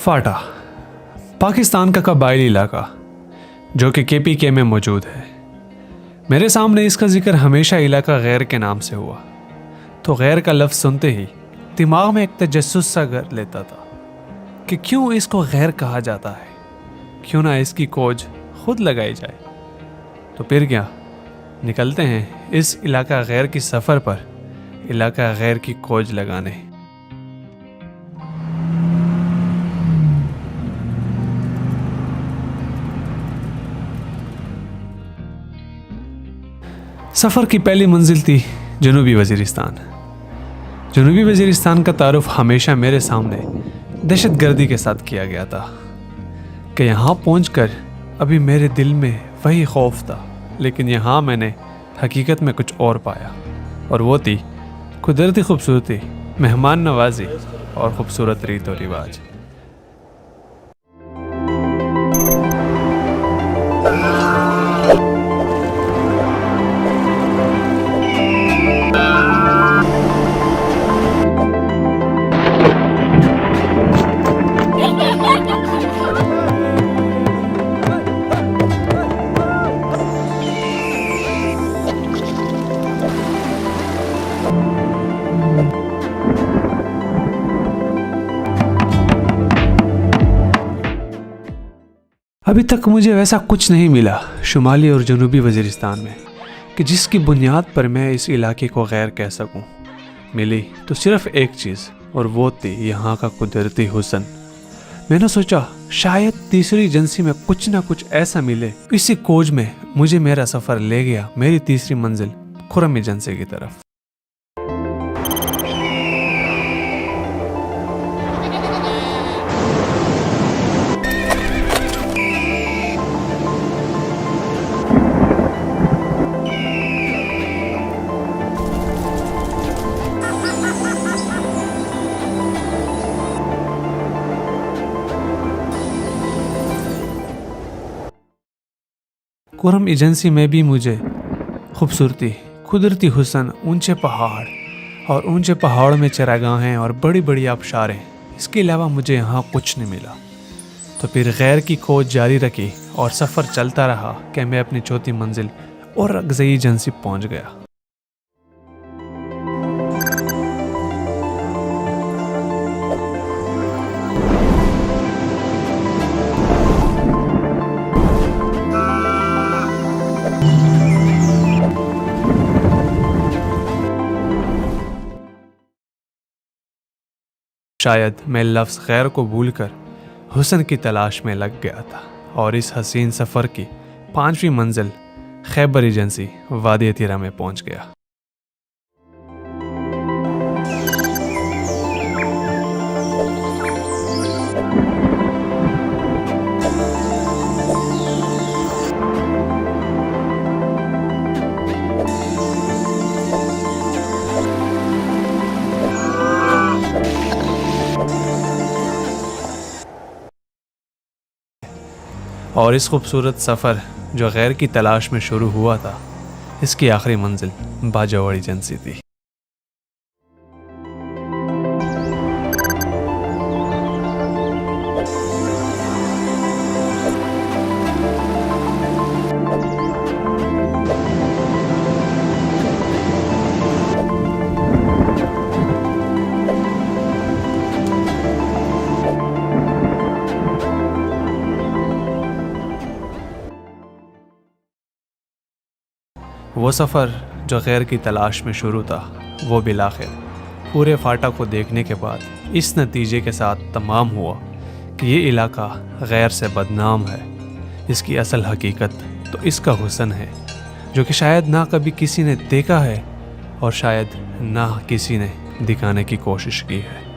फाटा पाकिस्तान का कबायली इलाका जो कि KPK में मौजूद है। मेरे सामने इसका जिक्र हमेशा इलाका गैर के नाम से हुआ तो गैर का लफ्ज़ सुनते ही दिमाग में एक तजस्सुस सा कर लेता था कि क्यों इसको गैर कहा जाता है, क्यों ना इसकी खोज खुद लगाई जाए। तो फिर क्या, निकलते हैं इस इलाका गैर की सफ़र पर इलाका गैर की खोज लगाने। सफ़र की पहली मंजिल थी जनूबी वज़ीरिस्तान। जनूबी वज़ीरिस्तान का तारुफ हमेशा मेरे सामने दहशतगर्दी के साथ किया गया था कि यहाँ पहुँचकर अभी मेरे दिल में वही खौफ था, लेकिन यहाँ मैंने हकीकत में कुछ और पाया, और वो थी कुदरती खूबसूरती, मेहमान नवाजी और ख़ूबसूरत रीत और रिवाज। अभी तक मुझे वैसा कुछ नहीं मिला शुमाली और जनूबी वज़ीरिस्तान में कि जिसकी बुनियाद पर मैं इस इलाके को गैर कह सकूं। मिली तो सिर्फ़ एक चीज़, और वो थी यहाँ का कुदरती हुस्न। मैंने सोचा शायद तीसरी एजेंसी में कुछ ना कुछ ऐसा मिले। इसी खोज में मुझे मेरा सफ़र ले गया मेरी तीसरी मंजिल खुर्रम एजेंसी की तरफ। खुर्रम एजेंसी में भी मुझे खूबसूरती, कुदरती हुस्न, ऊंचे पहाड़ और ऊंचे पहाड़ों में चरागाहें और बड़ी बड़ी आबशारें, इसके अलावा मुझे यहाँ कुछ नहीं मिला। तो फिर गैर की खोज जारी रखी और सफ़र चलता रहा कि मैं अपनी चौथी मंजिल और अगज़ई एजेंसी पहुँच गया। शायद मैं लफ्ज़ गैर को भूलकर हुस्न की तलाश में लग गया था, और इस हसीन सफ़र की 5वीं मंजिल खैबर एजेंसी वादी तीरा में पहुंच गया। और इस खूबसूरत सफ़र जो गैर की तलाश में शुरू हुआ था, इसकी आखिरी मंजिल बाजवाड़ एजेंसी थी। वो सफ़र जो गैर की तलाश में शुरू था, वो बिलाखिर पूरे फाटा को देखने के बाद इस नतीजे के साथ तमाम हुआ कि ये इलाका गैर से बदनाम है। इसकी असल हकीकत तो इसका हुस्न है, जो कि शायद ना कभी किसी ने देखा है और शायद ना किसी ने दिखाने की कोशिश की है।